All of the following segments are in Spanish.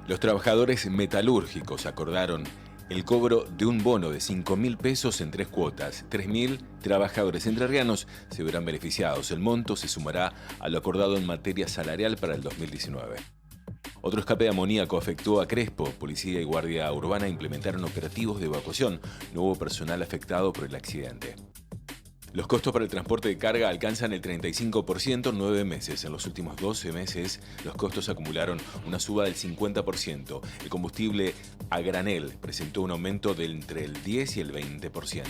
Los trabajadores metalúrgicos acordaron el cobro de un bono de 5.000 pesos en 3 cuotas. 3.000 trabajadores entrerrianos se verán beneficiados. El monto se sumará a lo acordado en materia salarial para el 2019. Otro escape de amoníaco afectó a Crespo. Policía y Guardia Urbana implementaron operativos de evacuación. No hubo personal afectado por el accidente. Los costos para el transporte de carga alcanzan el 35% en 9 meses. En los últimos 12 meses, los costos acumularon una suba del 50%. El combustible a granel presentó un aumento de entre el 10 y el 20%.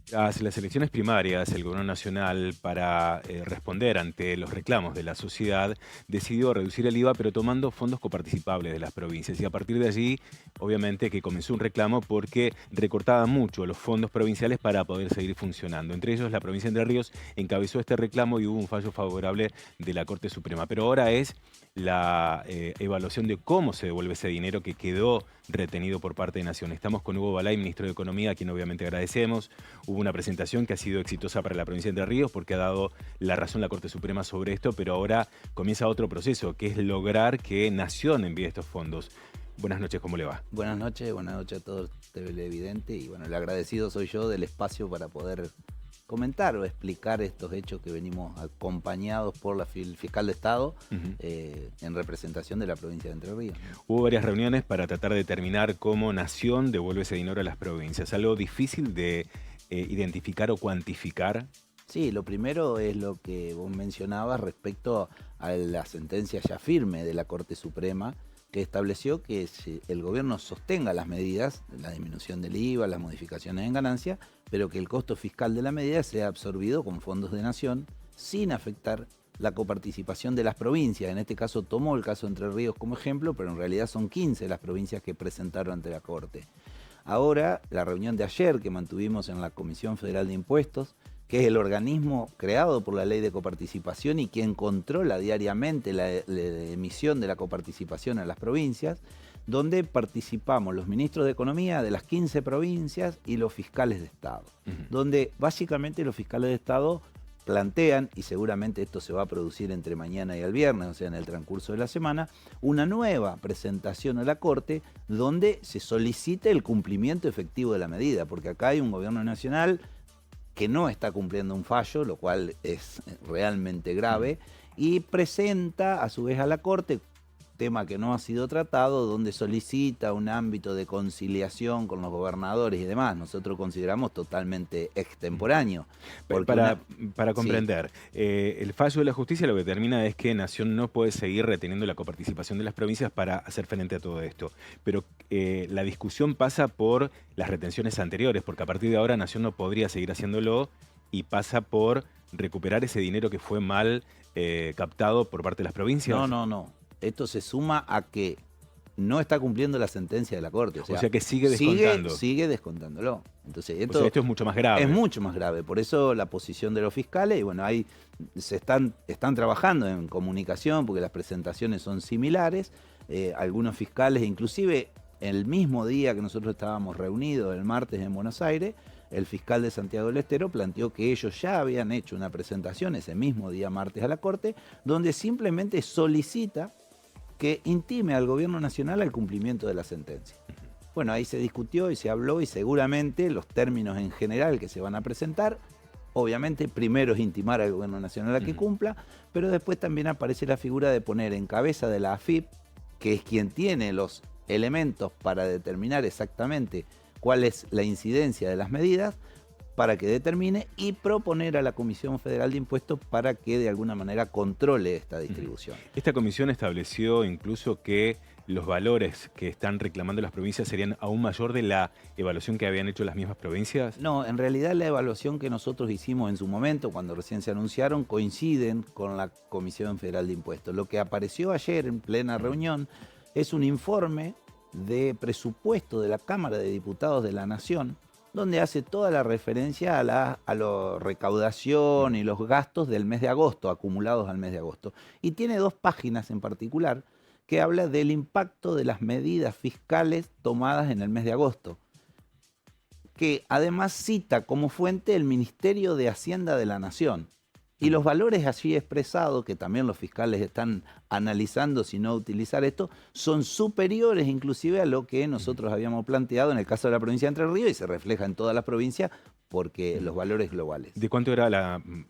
Tras las elecciones primarias, el Gobierno Nacional, para responder ante los reclamos de la sociedad, decidió reducir el IVA, pero tomando fondos coparticipables de las provincias. Y a partir de allí, obviamente, que comenzó un reclamo porque recortaba mucho los fondos provinciales para poder seguir funcionando. Entre ellos, la provincia de Entre Ríos encabezó este reclamo y hubo un fallo favorable de la Corte Suprema. Pero ahora es la evaluación de cómo se devuelve ese dinero que quedó retenido por parte de Nación. Estamos con Hugo Balay, ministro de Economía, a quien obviamente agradecemos. Hubo una presentación que ha sido exitosa para la provincia de Entre Ríos porque ha dado la razón la Corte Suprema sobre esto, pero ahora comienza otro proceso, que es lograr que Nación envíe estos fondos. Buenas noches, ¿cómo le va? Buenas noches a todos televidentes y bueno, el agradecido soy yo del espacio para poder comentar o explicar estos hechos que venimos acompañados por la fiscal de Estado en representación de la provincia de Entre Ríos. Hubo varias reuniones para tratar de determinar cómo Nación devuelve ese dinero a las provincias. ¿Algo difícil de identificar o cuantificar? Sí, lo primero es lo que vos mencionabas respecto a la sentencia ya firme de la Corte Suprema, que estableció que el gobierno sostenga las medidas, la disminución del IVA, las modificaciones en ganancia, pero que el costo fiscal de la medida sea absorbido con fondos de Nación sin afectar la coparticipación de las provincias. En este caso tomó el caso de Entre Ríos como ejemplo, pero en realidad son 15 las provincias que presentaron ante la Corte. Ahora, la reunión de ayer que mantuvimos en la Comisión Federal de Impuestos, que es el organismo creado por la ley de coparticipación y quien controla diariamente la emisión de la coparticipación a las provincias, donde participamos los ministros de Economía de las 15 provincias y los fiscales de Estado, donde básicamente los fiscales de Estado plantean, y seguramente esto se va a producir entre mañana y el viernes, o sea, en el transcurso de la semana, una nueva presentación a la Corte donde se solicite el cumplimiento efectivo de la medida, porque acá hay un gobierno nacional que no está cumpliendo un fallo, lo cual es realmente grave, y presenta a su vez a la Corte, tema que no ha sido tratado, donde solicita un ámbito de conciliación con los gobernadores y demás. Nosotros consideramos totalmente extemporáneo. Para comprender, el fallo de la justicia lo que determina es que Nación no puede seguir reteniendo la coparticipación de las provincias para hacer frente a todo esto. Pero la discusión pasa por las retenciones anteriores, porque a partir de ahora Nación no podría seguir haciéndolo y pasa por recuperar ese dinero que fue mal captado por parte de las provincias. No. Esto se suma a que no está cumpliendo la sentencia de la Corte. O sea que sigue descontando. Sigue descontándolo. Entonces, esto es mucho más grave. Es mucho más grave. Por eso la posición de los fiscales, y bueno, ahí están trabajando en comunicación porque las presentaciones son similares. Algunos fiscales, inclusive el mismo día que nosotros estábamos reunidos, el martes en Buenos Aires, el fiscal de Santiago del Estero planteó que ellos ya habían hecho una presentación ese mismo día martes a la Corte, donde simplemente solicita que intime al gobierno nacional al cumplimiento de la sentencia. Bueno, ahí se discutió y se habló y seguramente los términos en general que se van a presentar, obviamente primero es intimar al gobierno nacional a que cumpla, pero después también aparece la figura de poner en cabeza de la AFIP, que es quien tiene los elementos para determinar exactamente cuál es la incidencia de las medidas, para que determine y proponer a la Comisión Federal de Impuestos para que de alguna manera controle esta distribución. Esta comisión estableció incluso que los valores que están reclamando las provincias serían aún mayor de la evaluación que habían hecho las mismas provincias. No, en realidad la evaluación que nosotros hicimos en su momento, cuando recién se anunciaron, coinciden con la Comisión Federal de Impuestos. Lo que apareció ayer en plena reunión es un informe de presupuesto de la Cámara de Diputados de la Nación, donde hace toda la referencia a la recaudación y los gastos del mes de agosto, acumulados al mes de agosto. Y tiene 2 páginas en particular que habla del impacto de las medidas fiscales tomadas en el mes de agosto, que además cita como fuente el Ministerio de Hacienda de la Nación. Y los valores así expresados, que también los fiscales están analizando si no utilizar esto, son superiores inclusive a lo que nosotros habíamos planteado en el caso de la provincia de Entre Ríos y se refleja en todas las provincias porque los valores globales. ¿De cuánto era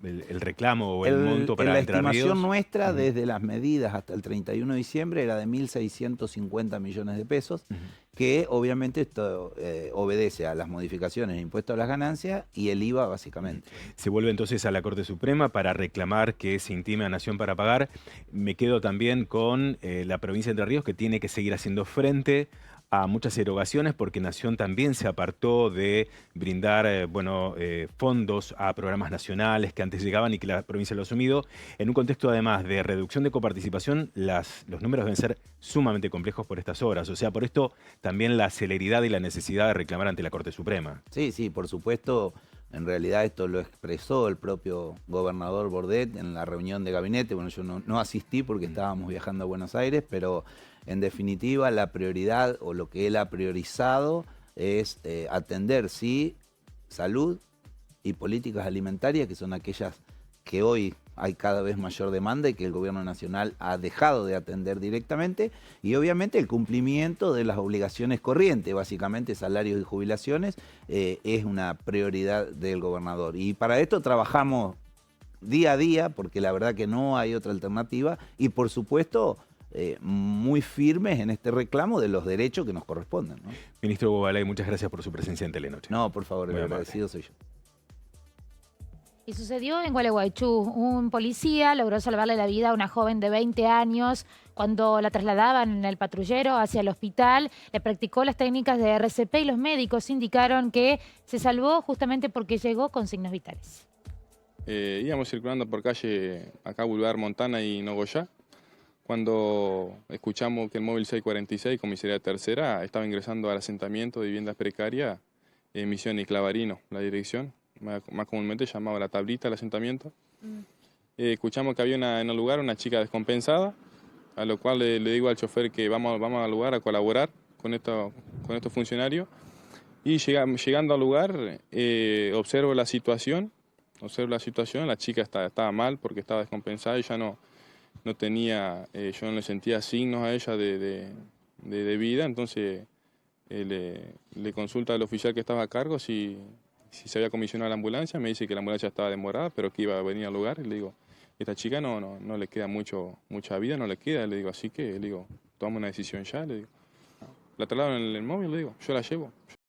el reclamo o el monto para La Entre Ríos? estimación nuestra, desde las medidas hasta el 31 de diciembre, era de 1.650 millones de pesos, que obviamente esto obedece a las modificaciones de impuestos a las ganancias y el IVA básicamente. Se vuelve entonces a la Corte Suprema para reclamar que se intime a Nación para pagar. Me quedo también con la provincia de Entre Ríos, que tiene que seguir haciendo frente a muchas erogaciones porque Nación también se apartó de brindar fondos a programas nacionales que antes llegaban y que la provincia lo ha asumido. En un contexto además de reducción de coparticipación, los números deben ser sumamente complejos por estas horas. O sea, por esto también la celeridad y la necesidad de reclamar ante la Corte Suprema. Sí, sí, por supuesto. En realidad esto lo expresó el propio gobernador Bordet en la reunión de gabinete. Bueno, yo no asistí porque estábamos viajando a Buenos Aires, pero en definitiva la prioridad o lo que él ha priorizado es atender, sí, salud y políticas alimentarias, que son aquellas que hoy hay cada vez mayor demanda y que el gobierno nacional ha dejado de atender directamente, y obviamente el cumplimiento de las obligaciones corrientes, básicamente salarios y jubilaciones, es una prioridad del gobernador. Y para esto trabajamos día a día, porque la verdad que no hay otra alternativa, y por supuesto muy firmes en este reclamo de los derechos que nos corresponden, ¿no? Ministro Bobalay, muchas gracias por su presencia en Telenoche. No, por favor, el agradecido soy yo. Y sucedió en Gualeguaychú. Un policía logró salvarle la vida a una joven de 20 años cuando la trasladaban en el patrullero hacia el hospital. Le practicó las técnicas de RCP y los médicos indicaron que se salvó justamente porque llegó con signos vitales. Íbamos circulando por calle acá, Boulevard Montana y Nogoyá, cuando escuchamos que el móvil 646, comisaría tercera, estaba ingresando al asentamiento de viviendas precarias en Misión y Clavarino, la dirección. Más comúnmente llamaba la tablita del asentamiento. Escuchamos que había en el lugar una chica descompensada, a lo cual le digo al chofer que vamos al lugar a colaborar con estos funcionarios. Y llegando al lugar, observo la situación, la chica estaba mal porque estaba descompensada y ya no tenía, yo no le sentía signos a ella de vida, entonces le consulta al oficial que estaba a cargo si se había comisionado la ambulancia. Me dice que la ambulancia estaba demorada, pero que iba a venir al lugar. Y le digo, esta chica no le queda mucha vida, no le queda. Le digo, así que, le digo, toma una decisión ya. Le digo, la traslado en el móvil, le digo, yo la llevo.